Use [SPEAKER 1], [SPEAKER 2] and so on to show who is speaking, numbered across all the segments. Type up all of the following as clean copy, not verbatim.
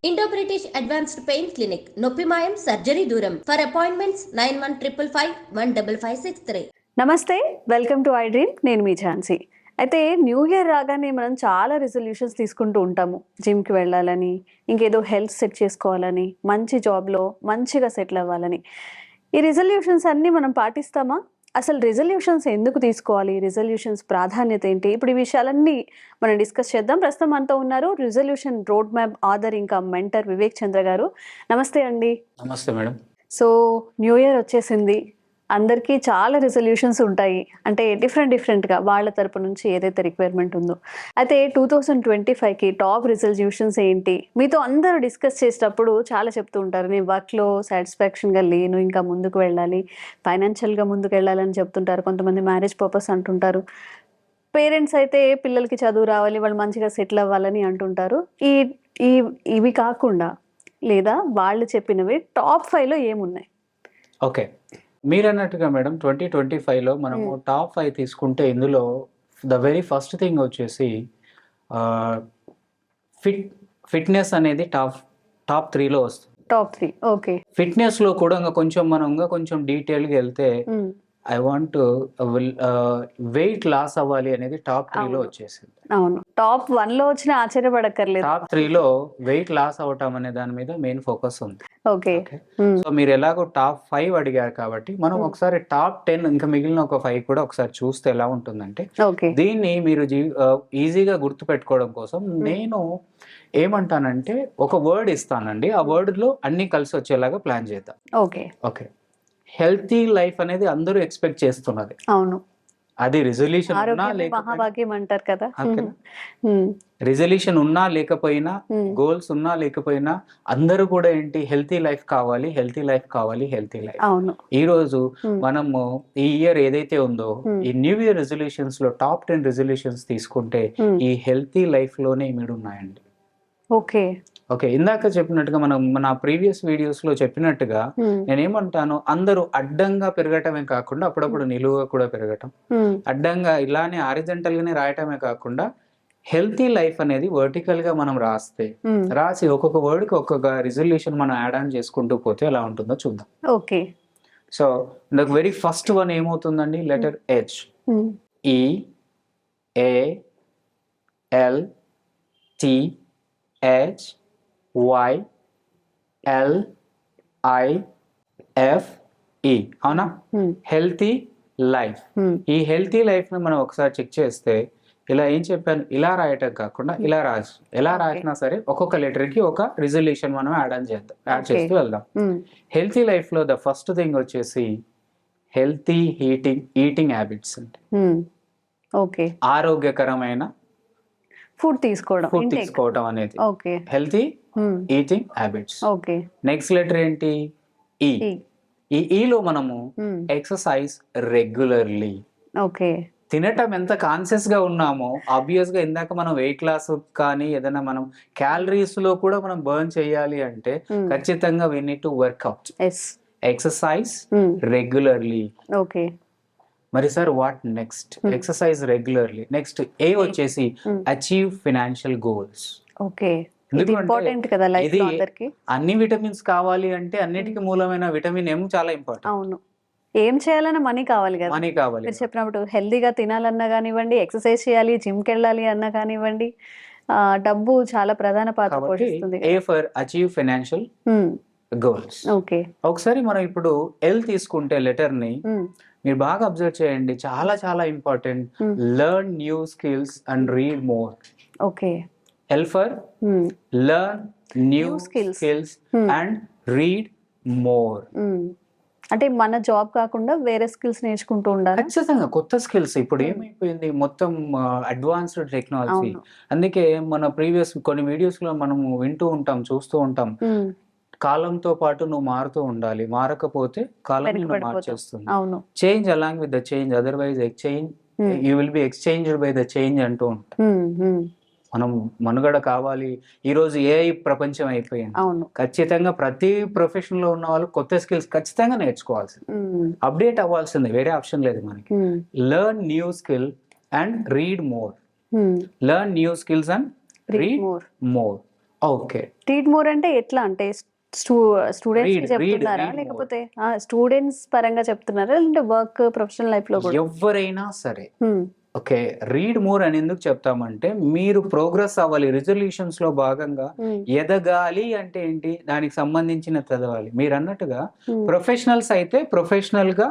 [SPEAKER 1] Indo-British Advanced Pain Clinic, Noppimayam Surgery Duram. For appointments 9155515563.
[SPEAKER 2] నమస్తే, welcome to I dream. నేను మీ ఝాన్సీ. అయితే new year రాగానే మనం చాలా రిజల్యూషన్స్ తీసుకుంటూ ఉంటాము. జిమ్కి వెళ్ళాలని, ఇంకేదో హెల్త్ సెట్ చేసుకోవాలని, మంచి జాబ్లో మంచిగా సెటిల్ అవ్వాలని. ఈ రిజల్యూషన్స్ అన్నీ మనం పాటిస్తామా? అసలు రిజల్యూషన్స్ ఎందుకు తీసుకోవాలి? రిజల్యూషన్స్ ప్రాధాన్యత ఏంటి? ఇప్పుడు ఈ విషయాలన్నీ మనం డిస్కస్ చేద్దాం. ప్రస్తుతం మనతో ఉన్నారు రిజల్యూషన్ రోడ్ మ్యాప్ ఆథర్ ఇంకా మెంటర్ వివేక్ చంద్ర గారు. నమస్తే అండి.
[SPEAKER 3] నమస్తే మేడం.
[SPEAKER 2] సో న్యూ ఇయర్ వచ్చేసింది. అందరికీ చాలా రిజల్యూషన్స్ ఉంటాయి, అంటే డిఫరెంట్గా వాళ్ళ తరపు నుంచి ఏదైతే రిక్వైర్మెంట్ ఉందో. అయితే 2025కి టాప్ రిజల్యూషన్స్ ఏంటి? మీతో అందరూ డిస్కస్ చేసేటప్పుడు చాలా చెప్తూ ఉంటారు, నేను వర్క్లో సాటిస్ఫాక్షన్గా లేను, ఇంకా ముందుకు వెళ్ళాలి, ఫైనాన్షియల్గా ముందుకు వెళ్ళాలని చెప్తుంటారు. కొంతమంది మ్యారేజ్ పర్పస్ అంటుంటారు. పేరెంట్స్ అయితే పిల్లలకి చదువు రావాలి, వాళ్ళు మంచిగా సెటిల్ అవ్వాలని అంటుంటారు. ఇవి కాకుండా లేదా వాళ్ళు చెప్పినవి టాప్ 5లో ఏమున్నాయి?
[SPEAKER 3] ఓకే, మీరు అన్నట్టుగా మేడం 2025లో మనము టాప్ 5 తీసుకుంటే ఇందులో ద వెరీ ఫస్ట్ థింగ్ వచ్చేసి ఫిట్నెస్ అనేది టాప్ 3లో వస్తుంది.
[SPEAKER 2] టాప్ 3. ఓకే.
[SPEAKER 3] ఫిట్నెస్లో కూడా ఇంకా కొంచెం డీటెయిల్గా వెళ్తే ఐ వాంట్ వెయిట్ లాస్ అవ్వాలి అనేది టాప్ 3లో వచ్చేసింది.
[SPEAKER 2] అవును, టాప్ 1లో వచ్చిన ఆశ్చర్యపడక్కర్లేదు.
[SPEAKER 3] టాప్ 3లో వెయిట్ లాస్ అవటం అనే దాని మీద మెయిన్ ఫోకస్ ఉంది.
[SPEAKER 2] ఓకే.
[SPEAKER 3] సో మీరు ఎలాగో టాప్ 5 అడిగారు కాబట్టి మనం ఒకసారి టాప్ 10 ఇంకా మిగిలిన ఒక 5 కూడా ఒకసారి చూస్తే ఎలా ఉంటుందంటే, దీన్ని మీరు ఈజీగా గుర్తు పెట్టుకోవడం కోసం నేను ఏమంటానంటే ఒక వర్డ్ ఇస్తానండి, ఆ వర్డ్ లో అన్ని కలిసి వచ్చేలాగా ప్లాన్ చేద్దాం.
[SPEAKER 2] ఓకే.
[SPEAKER 3] ఓకే, హెల్తీ లైఫ్ అనేది అందరూ ఎక్స్పెక్ట్ చేస్తున్నది.
[SPEAKER 2] అవును,
[SPEAKER 3] అది రిజల్యూషన్
[SPEAKER 2] మహాభాగ్యం అంటారు కదా.
[SPEAKER 3] రిజల్యూషన్ ఉన్నా లేకపోయినా, గోల్స్ ఉన్నా లేకపోయినా అందరూ కూడా ఏంటి, హెల్తీ లైఫ్ కావాలి, హెల్తీ లైఫ్ కావాలి, హెల్తీ లైఫ్. ఈ రోజు మనము ఈ ఇయర్ ఏదైతే ఉందో ఈ న్యూ ఇయర్ రిజల్యూషన్స్ లో టాప్ 10 రిజల్యూషన్స్ తీసుకుంటే ఈ హెల్తీ లైఫ్ లోనే మీరు ఉన్నాయండి.
[SPEAKER 2] ఓకే.
[SPEAKER 3] ఓకే, ఇందాక చెప్పినట్టుగా మన ప్రీవియస్ వీడియోస్ లో చెప్పినట్టుగా నేనేమంటాను, అందరూ అడ్డంగా పెరగటమే కాకుండా అప్పుడప్పుడు నిలువుగా కూడా పెరగటం, అడ్డంగా ఇలానే హారిజంటల్ గానే రాయటమే కాకుండా హెల్తీ లైఫ్ అనేది వర్టికల్ గా మనం రాసి ఒక్కొక్క వర్డ్ కి ఒక్కొక్క రిజల్యూషన్ మనం యాడ్ ఆన్ చేసుకుంటూ పోతే ఎలా ఉంటుందో చూద్దాం.
[SPEAKER 2] ఓకే.
[SPEAKER 3] సో నాకు వెరీ ఫస్ట్ వన్ ఏమవుతుందండి, లెటర్ హెచ్. EALTHYLIFE. అవునా? Healthy life. ఈ హెల్తీ లైఫ్ ని మనం ఒకసారి చెక్ చేస్తే ఇలా ఏం చెప్పాను, ఇలా రాయటం కాకుండా ఎలా రాసినా సరే ఒక్కొక్క లెటర్ కి ఒక రిజల్యూషన్ మనం యాడ్ చేస్తూ వెళ్దాం. హెల్తీ లైఫ్ లో ద ఫస్ట్ థింగ్ వచ్చేసి హెల్తీ ఈటింగ్ హ్యాబిట్స్ అంటే ఆరోగ్యకరమైన
[SPEAKER 2] ఫుడ్ తీసుకోవడం అనేది
[SPEAKER 3] healthy eating habits. Next letter ఏంటి, ఈలో మనము ఎక్సర్సైజ్ రెగ్యులర్లీ. తినటం ఎంత కాన్షియస్ గా ఉన్నామో ఆబ్వియస్ గా ఇందాక మనం వెయిట్ లాస్ కానీ ఏదైనా మనం క్యాలరీస్ లో కూడా మనం బర్న్ చేయాలి అంటే ఖచ్చితంగా we need to work out, exercise regularly. మరి sir what next? Exercise regularly. Next ఏ వచ్చేసి అచీవ్ ఫైనాన్షియల్ గోల్స్. ఇది అన్ని విటమిన్స్ కావాలి అంటే అన్నిటికీ మూలమైన విటమిన్ ఏమో చాలా ఇంపార్టెంట్.
[SPEAKER 2] అవును, ఏం చేయాలన్నా మనీ కావాలి కదా.
[SPEAKER 3] మనీ కావాలి.
[SPEAKER 2] మీరు చెప్పినప్పుడు హెల్దీగా తినాలన్నా కానివ్వండి, ఎక్సర్సైజ్ చేయాలి, జిమ్కి వెళ్ళాలి అన్నా కానివ్వండి, డబ్బు చాలా ప్రధాన పాత్ర పోషిస్తుంది.
[SPEAKER 3] A for achieve financial goals.
[SPEAKER 2] Okay.
[SPEAKER 3] ఒకసారి మనం ఇప్పుడు ఎల్ తీసుకుంటే లెటర్ ని మీరు బాగా అబ్జర్వ్ చేయండి, చాలా చాలా important. Learn new skills and read more.
[SPEAKER 2] Okay.
[SPEAKER 3] L for learn new skills and read more.
[SPEAKER 2] అంటే మన జాబ్ కాకుండా వేరే స్కిల్స్ నేర్చుకుంటూ ఉండాలి.
[SPEAKER 3] ఖచ్చితంగా కొత్త స్కిల్స్. ఇప్పుడు ఏమైపోయింది, మొత్తం అడ్వాన్స్డ్ టెక్నాలజీ. అందుకే మన ప్రీవియస్ కొన్ని వీడియోస్ లో మనము వింటూ ఉంటాం, చూస్తూ ఉంటాం, కాలంతో పాటు నువ్వు మారుతూ ఉండాలి, మారకపోతే కాలం మార్చేస్తుంది. Change along with the change, otherwise exchange you will be exchanged by the change అంటూ ఉంటాం. మనం మనుగడ కావాలి. ఈ రోజు ఏఐ ప్రపంచం అయిపోయింది. ఖచ్చితంగా ప్రతి ప్రొఫెషన్ లో ఉన్న వాళ్ళు కొత్త స్కిల్స్ ఖచ్చితంగా నేర్చుకోవాల్సింది, అప్డేట్ అవ్వాల్సింది, వేరే ఆప్షన్ లేదు మనకి. Learn new skill and read more. Learn new skills and read more. Okay.
[SPEAKER 2] Read more అంటే ఎట్లా అంటే స్టూడెంట్స్ కి
[SPEAKER 3] Read
[SPEAKER 2] చెప్తున్నారా,
[SPEAKER 3] more.
[SPEAKER 2] లేకపోతే స్టూడెంట్స్ పరంగా చెప్తున్నారా, లేదంటే వర్క్ ప్రొఫెషనల్ లైఫ్ లో కూడా?
[SPEAKER 3] ఎవరైనా సరే ఓకే. రీడ్ మోర్ అని ఎందుకు చెప్తామంటే, మీరు ప్రోగ్రెస్ అవ్వాలి, రిజల్యూషన్స్ లో భాగంగా ఎదగాలి అంటే ఏంటి, దానికి సంబంధించిన చదవాలి. మీరు అన్నట్టుగా ప్రొఫెషనల్స్ అయితే ప్రొఫెషనల్ గా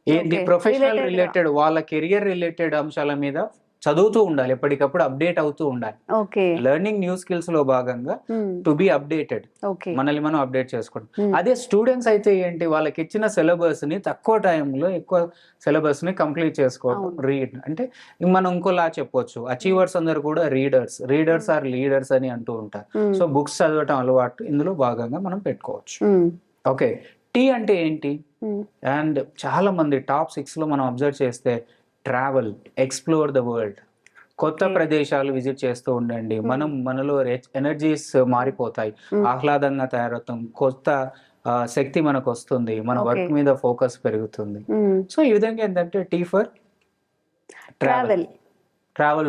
[SPEAKER 3] ఏంటి, ప్రొఫెషనల్ రిలేటెడ్ వాళ్ళ కెరియర్ రిలేటెడ్ అంశాల మీద చదువుతూ ఉండాలి, ఎప్పటికప్పుడు అప్డేట్ అవుతూ ఉండాలి. లెర్నింగ్ న్యూ స్కిల్స్ లో భాగంగా టు బి అప్డేటెడ్, మనల్ని మనం అప్డేట్ చేసుకోవడం. అదే స్టూడెంట్స్ అయితే ఏంటి, వాళ్ళకి ఇచ్చిన సిలబస్ ని తక్కువ టైంలో ఎక్కువ సిలబస్ ని కంప్లీట్ చేసుకోవడం. రీడ్ అంటే మనం ఇంకోలా చెప్పొచ్చు, అచీవర్స్ అందరు కూడా రీడర్స్ ఆర్ లీడర్స్ అని అంటూ ఉంటారు. సో బుక్స్ చదవటం అలవాటు ఇందులో భాగంగా మనం పెట్టుకోవచ్చు. ఓకే. టీ అంటే ఏంటి, అండ్ చాలా మంది టాప్ 6 లో మనం అబ్జర్వ్ చేస్తే ట్రావెల్, ఎక్స్ప్లోర్ ద వరల్డ్, కొత్త ప్రదేశాలు విజిట్ చేస్తూ ఉండండి. మనలో ఎనర్జీస్ మారిపోతాయి, ఆహ్లాదంగా తయారవుతాం, కొత్త శక్తి మనకు వస్తుంది, మన వర్క్ మీద ఫోకస్ పెరుగుతుంది. సో ఈ విధంగా ఏంటంటే tea for travel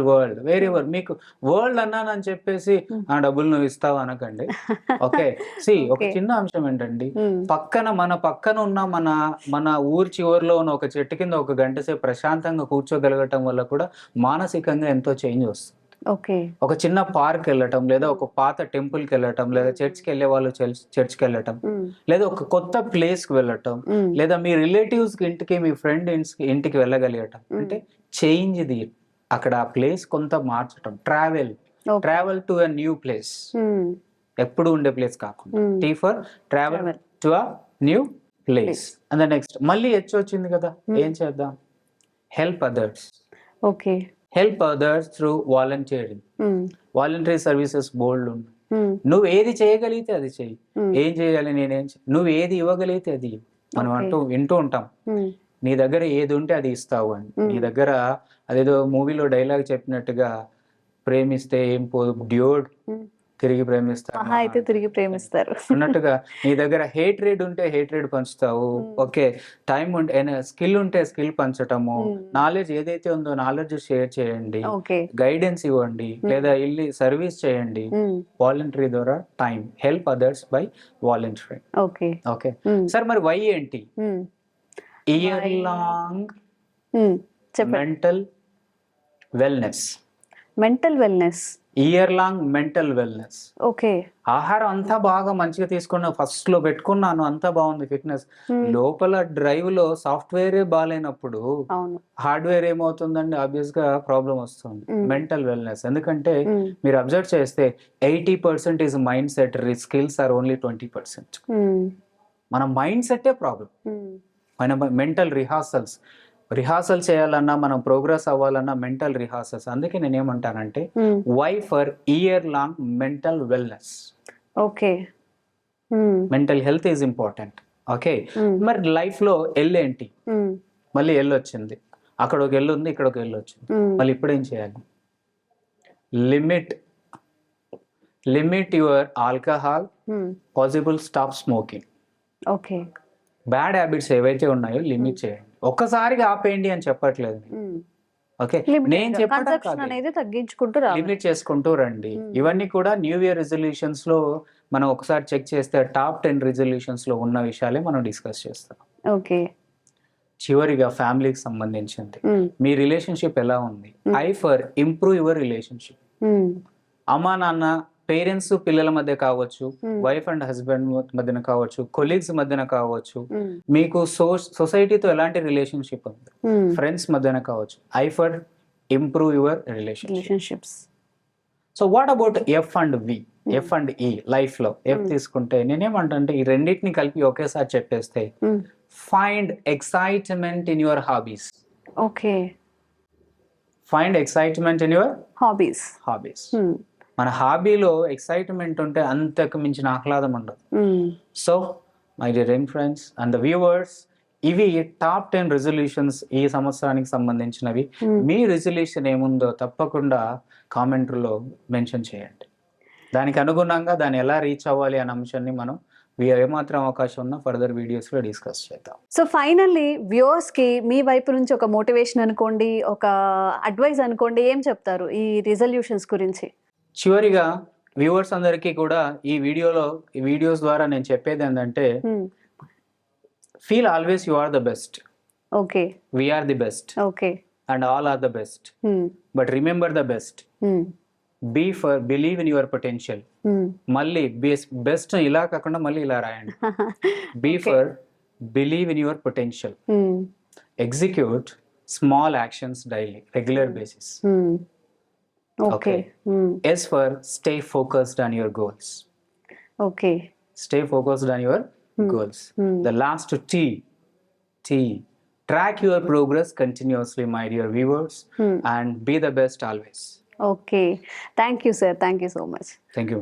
[SPEAKER 3] world, wherever. మీకు వరల్డ్ అన్నానని చెప్పేసి ఆ డబ్బులు నువ్వు ఇస్తావు అనకండి. ఓకే. ఒక చిన్న అంశం ఏంటండి, మన పక్కన ఉన్న మన ఊరి చివరిలో ఉన్న ఒక చెట్టు కింద ఒక గంట సేపు ప్రశాంతంగా కూర్చోగలగటం వల్ల కూడా మానసికంగా ఎంతో చేంజ్ వస్తుంది. ఒక చిన్న పార్క్ వెళ్ళటం, లేదా ఒక పాత టెంపుల్ కి వెళ్ళటం, లేదా చర్చ్కి వెళ్ళే వాళ్ళు చర్చ్కి వెళ్ళటం, లేదా ఒక కొత్త ప్లేస్ కి వెళ్ళటం, లేదా మీ రిలేటివ్స్ ఇంటికి, మీ ఫ్రెండ్ ఇంటికి వెళ్ళగలిగటం అంటే చేంజ్ ది. అక్కడ ఆ ప్లేస్ కొంత మార్చటం, travel to a new place, ఎప్పుడు ఉండే ప్లేస్ కాకుండా. T for travel to a new place. And next మళ్ళీ వచ్చింది కదా, ఏం చేద్దాం, help others. Help others through volunteering. Voluntary services బోల్డ్ ఉంది. నువ్వు ఏది చేయగలిగితే అది చెయ్యి. ఏం చేయాలి, నువ్వు ఏది ఇవ్వగలిగితే అది మనం వింటూ ఉంటాం, నీ దగ్గర ఏది ఉంటే అది ఇస్తావు అని. నీ దగ్గర అదేదో మూవీలో డైలాగ్ చెప్పినట్టుగా, ప్రేమిస్తే ఏం పోదు డ్యూడ్, తిరిగి ప్రేమిస్తారు అన్నట్టుగా, నీ దగ్గర హేట్రేడ్ ఉంటే హేట్రేడ్ పంచుతావు. ఓకే. టైం ఉంటే, స్కిల్ ఉంటే స్కిల్ పంచటము, నాలెడ్జ్ ఏదైతే ఉందో నాలెడ్జ్ షేర్ చేయండి, గైడెన్స్ ఇవ్వండి, లేదా వెళ్ళి సర్వీస్ చేయండి. వాలంటరీ ద్వారా time, help others by voluntary. Okay sir, మరి వై ఏంటి? Year long mental wellness. Year long mental wellness. ఆహారం అంతా బాగా మంచిగా తీసుకున్నా, ఫస్ట్ లో పెట్టుకున్నాను, అంతా బాగుంది ఫిట్నెస్, లోపల డ్రైవ్ లో సాఫ్ట్వేరే బాగాలేనప్పుడు హార్డ్వేర్ ఏమవుతుందండి, ఆబ్వియస్ గా ప్రాబ్లం వస్తుంది. Mental wellness. ఎందుకంటే మీరు అబ్జర్వ్ చేస్తే 80% is mindset, skills are only 20%. మన మైండ్ సెట్టే ప్రాబ్లం. మన మెంటల్ రిహార్సల్ చేయాలన్నా, మనం ప్రోగ్రెస్ అవ్వాలన్నా మెంటల్ రిహార్సల్స్. అందుకే నేను ఏమంటానంటే Y for year long mental wellness. Mental health is important. Okay. మరి లైఫ్ లో ఏంటి, మళ్ళీ వచ్చింది, అక్కడ ఒక ఉంది, ఇక్కడ ఒక వచ్చింది, మళ్ళీ ఇప్పుడు ఏం చేయాలి? Limit your alcohol, possible stop smoking. Bad habits ఏవైతే ఉన్నాయో లిమిట్ చేయండి. ఒక్కసారిగా ఆపేయండి అని చెప్పట్లేదు. ఓకే, నేను చెప్పడం లిమిట్ చేసుకుంటూ రండి. ఇవన్నీ కూడా న్యూ ఇయర్ రిజల్యూషన్స్ లో మనం ఒకసారి చెక్ చేస్తే టాప్ 10 రిజల్యూషన్స్ లో ఉన్న విషయాలే మనం డిస్కస్ చేస్తాం. చివరిగా ఫ్యామిలీకి సంబంధించింది, మీ రిలేషన్షిప్ ఎలా ఉంది? I for improve your relationship. అమ్మా నాన్న, పేరెంట్స్ పిల్లల మధ్య కావచ్చు, వైఫ్ అండ్ హస్బెండ్ మధ్యన కావచ్చు, కొలీగ్స్ మధ్యన కావచ్చు, మీకు సొసైటీతో ఎలాంటి రిలేషన్షిప్ ఉంది, ఫ్రెండ్స్ మధ్యన కావచ్చు. I for improve your relationships. So what about F and ఈ లైఫ్ లో? ఎఫ్ తీసుకుంటే నేనేమంటే ఈ రెండింటిని కలిపి ఒకేసారి చెప్పేస్తే, find excitement in your hobbies. Find excitement in your hobbies. మన హాబీలో ఎక్సైట్మెంట్ ఉంటే అంతకు మించిన ఆహ్లాదం ఉండదు. So my dear friends and the viewers, ఇవి టాప్ 10 రెజల్యూషన్స్ ఈ సంవత్సరానికి సంబంధించినవి. మీ రెజల్యూషన్ ఏముందో తప్పకుండా కామెంట్లో మెన్షన్ చేయండి. దానికి అనుగుణంగా దాన్ని ఎలా రీచ్ అవ్వాలి అనే అంశాన్ని మనం ఏమాత్రం అవకాశం ఉన్నా ఫర్దర్ వీడియోస్ లో డిస్కస్ చేద్దాం.
[SPEAKER 2] సో ఫైనల్లీ వ్యూవర్స్ కి మీ వైపు నుంచి ఒక మోటివేషన్ అనుకోండి, ఒక అడ్వైస్ అనుకోండి, ఏం చెప్తారు ఈ రిజల్యూషన్స్ గురించి?
[SPEAKER 3] చివరిగా వ్యూవర్స్ అందరికీ కూడా ఈ వీడియోస్ ద్వారా నేను చెప్పేది ఏంటంటే, feel always you are the best,
[SPEAKER 2] okay
[SPEAKER 3] we are the best
[SPEAKER 2] okay
[SPEAKER 3] and all are the best, but remember the best, believe in your potential. మళ్ళీ బెస్ట్ ఇలా కాకుండా మళ్ళీ ఇలా రాయండి. Be for believe in your potential, execute small actions daily, regular basis.
[SPEAKER 2] Okay
[SPEAKER 3] S for stay focused on your goals.
[SPEAKER 2] Okay
[SPEAKER 3] Stay focused on your goals. The last T. Track your progress continuously, my dear viewers, and be the best always.
[SPEAKER 2] Okay thank you sir, thank you so much.
[SPEAKER 3] Thank you.